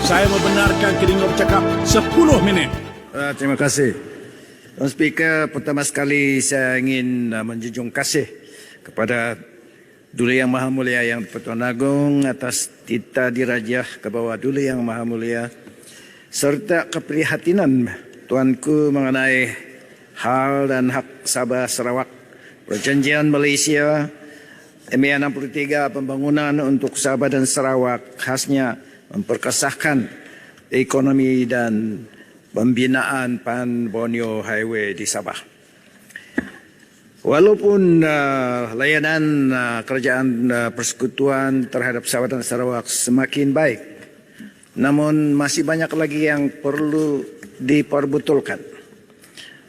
Saya membenarkan Kiringo bercakap 10 minit. Terima kasih. Tuan Speaker, pertama sekali saya ingin menjunjung kasih kepada Duli Yang Maha Mulia Yang Pertuan Agong atas titah dirajah ke bawah Duli Yang Maha Mulia serta keprihatinan Tuanku mengenai hal dan hak Sabah Sarawak, Perjanjian Malaysia MA 63 pembangunan untuk Sabah dan Sarawak khasnya memperkesahkan ekonomi dan pembinaan Pan Borneo Highway di Sabah. Walaupun layanan kerajaan persekutuan terhadap Sabah dan Sarawak semakin baik, namun masih banyak lagi yang perlu diperbetulkan.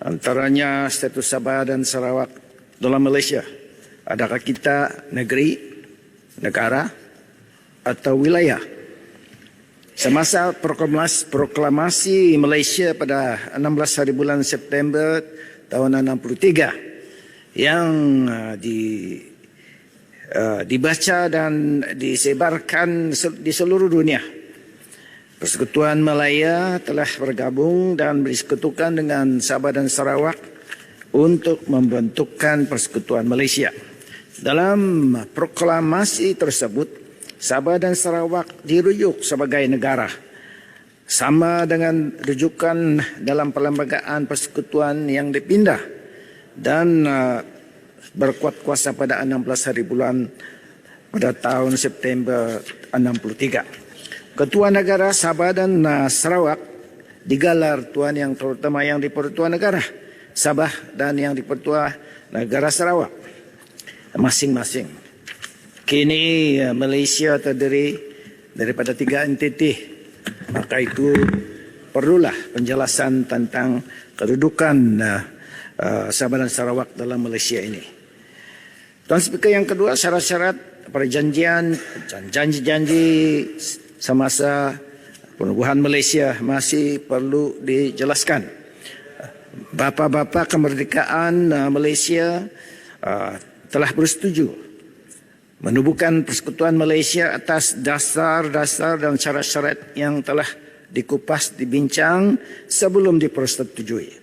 Antaranya status Sabah dan Sarawak dalam Malaysia. Adakah kita negeri, negara, atau wilayah? Semasa proklamasi Malaysia pada 16 hari bulan September tahun 63 yang dibaca dan disebarkan di seluruh dunia, Persekutuan Malaya telah bergabung dan bersekutukan dengan Sabah dan Sarawak untuk membentukkan Persekutuan Malaysia. Dalam proklamasi tersebut, Sabah dan Sarawak dirujuk sebagai negara, sama dengan rujukan dalam perlembagaan persekutuan yang dipindah dan berkuat kuasa pada 16 hari bulan pada tahun September 63. Ketua negara Sabah dan Sarawak digelar Tuan Yang Terutama Yang di-Pertua Negara Sabah dan Yang di-Pertua Negara Sarawak masing-masing. Kini Malaysia terdiri daripada 3 entiti, maka itu perlulah penjelasan tentang kedudukan Sabah dan Sarawak dalam Malaysia ini. Tuan Speaker, yang kedua, syarat-syarat perjanjian, janji-janji semasa penubuhan Malaysia masih perlu dijelaskan. Bapa-bapa kemerdekaan Malaysia telah bersetuju menubuhkan Persekutuan Malaysia atas dasar-dasar dan syarat-syarat yang telah dikupas, dibincang sebelum dipersetujui.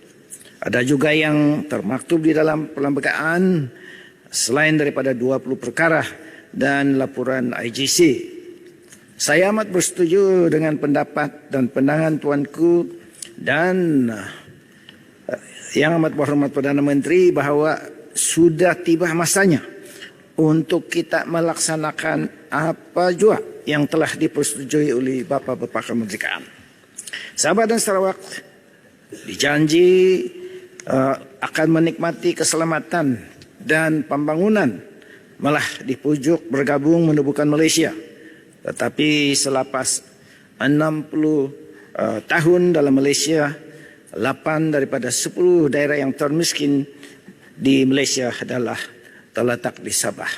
Ada juga yang termaktub di dalam perlembagaan selain daripada 20 perkara dan laporan IGC. Saya amat bersetuju dengan pendapat dan pandangan tuanku dan Yang Amat Berhormat Perdana Menteri bahawa sudah tiba masanya untuk kita melaksanakan apa jua yang telah dipersetujui oleh bapa-bapa kemerdekaan. Sabah dan Sarawak dijanji akan menikmati keselamatan dan pembangunan, malah dipujuk bergabung menubuhkan Malaysia. Tetapi selepas 60 tahun dalam Malaysia, 8 daripada 10 daerah yang termiskin di Malaysia adalah terletak di Sabah.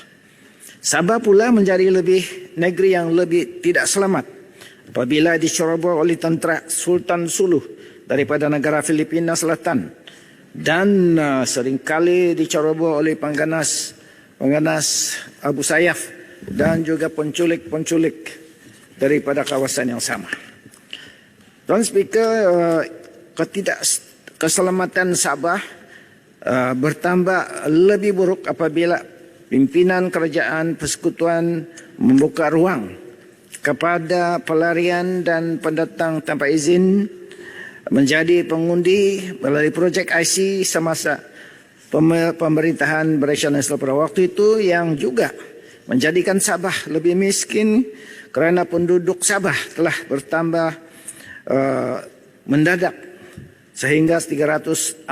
Sabah pula menjadi negeri yang lebih tidak selamat apabila diceroboh oleh tentera Sultan Suluh daripada negara Filipina Selatan dan seringkali diceroboh oleh pengganas Abu Sayyaf dan juga penculik-penculik daripada kawasan yang sama. Tuan Speaker, keselamatan Sabah bertambah lebih buruk apabila pimpinan kerajaan persekutuan membuka ruang kepada pelarian dan pendatang tanpa izin menjadi pengundi melalui projek IC semasa pemerintahan Barisan Nasional pada waktu itu, yang juga menjadikan Sabah lebih miskin kerana penduduk Sabah telah bertambah mendadak sehingga 300-400%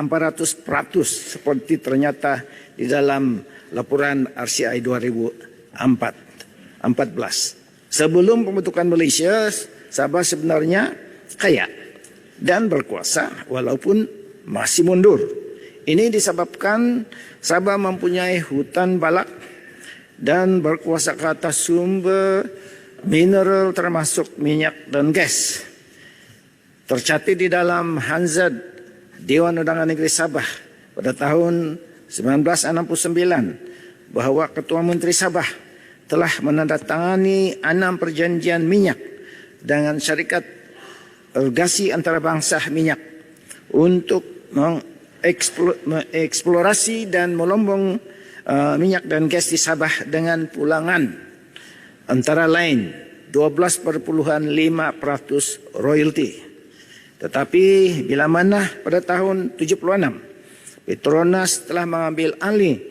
seperti ternyata di dalam laporan RCI 2014. Sebelum pembentukan Malaysia, Sabah sebenarnya kaya dan berkuasa walaupun masih mundur. Ini disebabkan Sabah mempunyai hutan balak dan berkuasa ke atas sumber mineral termasuk minyak dan gas. Tercatat di dalam Hansard Dewan Undangan Negeri Sabah pada tahun 1969 bahawa Ketua Menteri Sabah telah menandatangani 6 perjanjian minyak dengan syarikat irigasi antarabangsa minyak untuk mengeksplorasi dan melombong minyak dan gas di Sabah dengan pulangan antara lain 12,5% royalti. Tetapi bila mana pada tahun 76 Petronas telah mengambil alih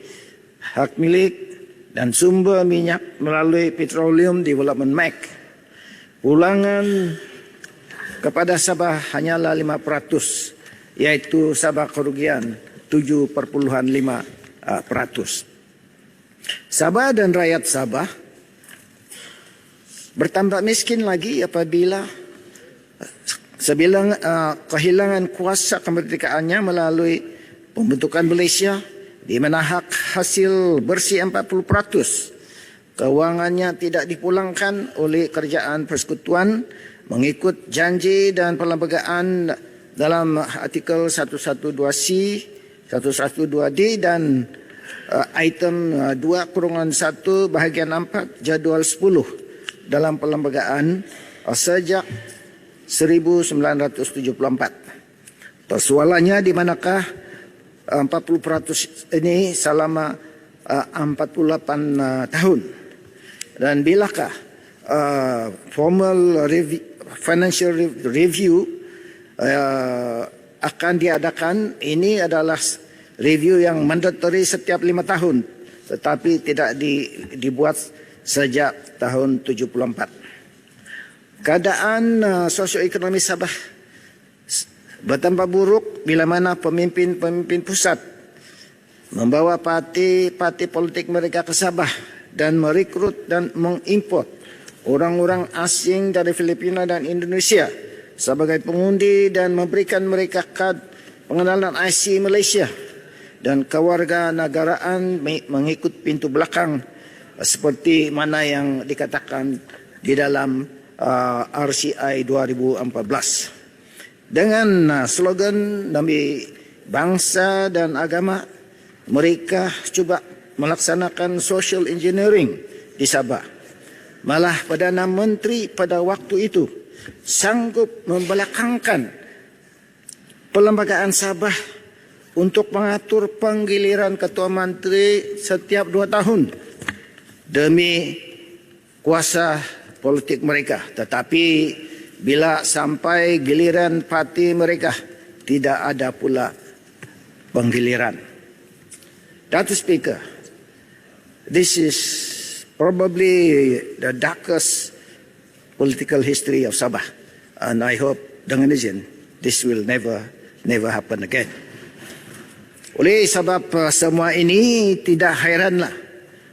hak milik dan sumber minyak melalui Petroleum Development Bank, pulangan kepada Sabah hanyalah 5%, iaitu Sabah kerugian 7,5%. Sabah dan rakyat Sabah bertambah miskin lagi apabila kehilangan kuasa kemerdekaannya melalui pembentukan Malaysia, di mana hak hasil bersih 40%. Kewangannya tidak dipulangkan oleh kerajaan persekutuan mengikut janji dan perlembagaan dalam artikel 112C, 112D dan item 2/1 bahagian 4 jadual 10 dalam perlembagaan sejak 1974. Persoalannya di manakah 40% ini selama 48 tahun, dan bilakah formal financial review akan diadakan? Ini adalah review yang mandatory setiap 5 tahun, tetapi tidak dibuat sejak tahun 74. Keadaan sosioekonomi Sabah bertambah buruk bila mana pemimpin-pemimpin pusat membawa parti politik mereka ke Sabah dan merekrut dan mengimport orang-orang asing dari Filipina dan Indonesia sebagai pengundi dan memberikan mereka kad pengenalan IC Malaysia dan kewarganegaraan mengikut pintu belakang seperti mana yang dikatakan di dalam RCI 2014. Dengan slogan demi bangsa dan agama, mereka cuba melaksanakan social engineering di Sabah. Malah Perdana Menteri pada waktu itu sanggup membelakangkan perlembagaan Sabah untuk mengatur penggiliran Ketua Menteri setiap 2 tahun demi kuasa politik mereka. Tetapi bila sampai giliran parti mereka, tidak ada pula penggiliran. Datuk Speaker, this is probably the darkest political history of Sabah, and I hope dengan izin this will never happen again. Oleh sebab semua ini, tidak hairanlah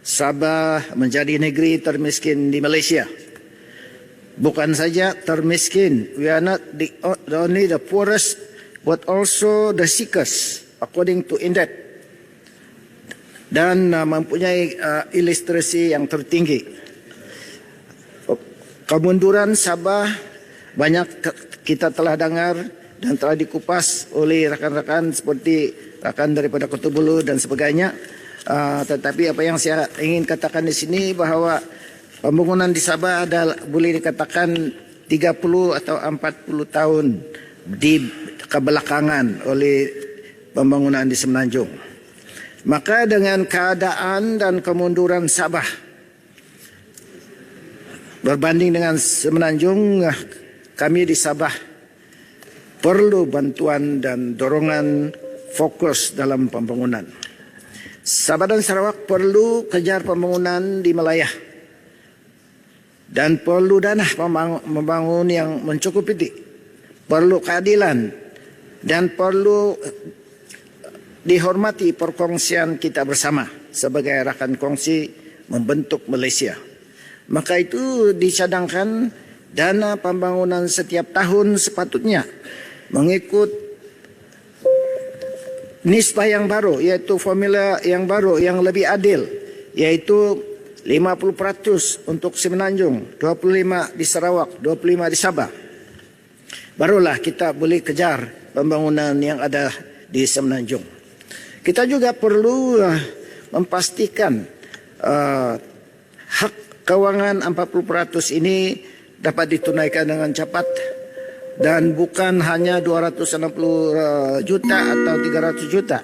Sabah menjadi negeri termiskin di Malaysia. Bukan saja termiskin, we are not only the poorest, but also the sickest, according to Indep. Dan mempunyai ilustrasi yang tertinggi. Kemunduran Sabah banyak kita telah dengar dan telah dikupas oleh rakan-rakan seperti rakan daripada Kota Bulu dan sebagainya. Tetapi apa yang saya ingin katakan di sini bahawa pembangunan di Sabah boleh dikatakan 30 atau 40 tahun di kebelakangan oleh pembangunan di Semenanjung. Maka dengan keadaan dan kemunduran Sabah berbanding dengan Semenanjung, kami di Sabah perlu bantuan dan dorongan fokus dalam pembangunan. Sabah dan Sarawak perlu kejar pembangunan di Melayah dan perlu dana membangun yang mencukupi, perlu keadilan dan perlu dihormati perkongsian kita bersama sebagai rakan kongsi membentuk Malaysia. Maka itu dicadangkan dana pembangunan setiap tahun sepatutnya mengikut nisbah yang baru, iaitu formula yang baru yang lebih adil, iaitu 50% untuk Semenanjung, 25% di Sarawak, 25% di Sabah. Barulah kita boleh kejar pembangunan yang ada di Semenanjung. Kita juga perlu memastikan hak kewangan 40% ini dapat ditunaikan dengan cepat dan bukan hanya 260 juta atau 300 juta.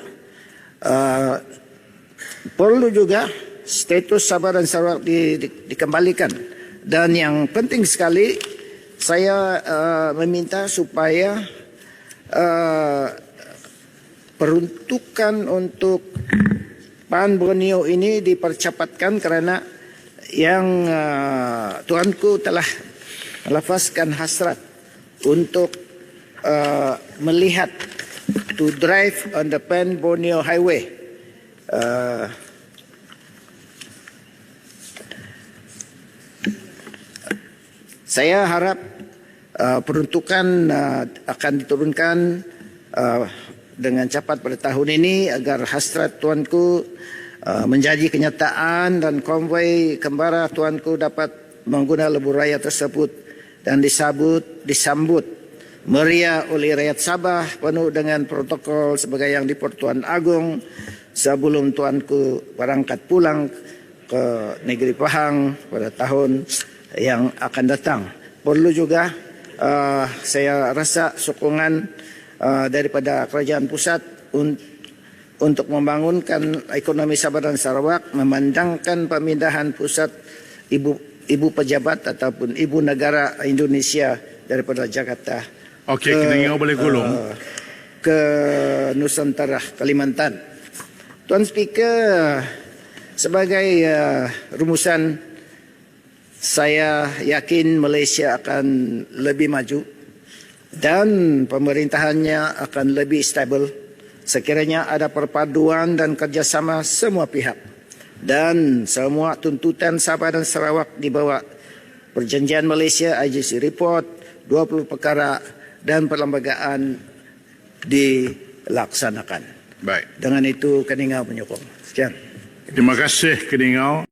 Perlu juga status Sabah dan Sarawak dikembalikan. Dan yang penting sekali, saya meminta supaya peruntukan untuk PAN Borneo ini dipercepatkan kerana yang tuanku telah melafazkan hasrat untuk melihat to drive on the PAN Borneo Highway. Saya harap peruntukan akan diturunkan dengan cepat pada tahun ini agar hasrat tuanku menjadi kenyataan dan konvoi kembara tuanku dapat mengguna lebuh raya tersebut dan disambut meriah oleh rakyat Sabah penuh dengan protokol sebagai yang di Pertuan Agong sebelum tuanku berangkat pulang ke negeri Pahang pada tahun yang akan datang. Perlu juga saya rasa sokongan daripada kerajaan pusat untuk membangunkan ekonomi Sabah dan Sarawak, memandangkan pemindahan pusat ibu pejabat ataupun ibu negara Indonesia daripada Jakarta ke Nusantara, Kalimantan. Tuan Speaker, sebagai rumusan, saya yakin Malaysia akan lebih maju dan pemerintahannya akan lebih stabil sekiranya ada perpaduan dan kerjasama semua pihak dan semua tuntutan Sabah dan Sarawak di bawah Perjanjian Malaysia IGC Report 20 perkara dan perlembagaan dilaksanakan. Baik. Dengan itu Keningau menyokong. Sekian. Terima kasih Keningau.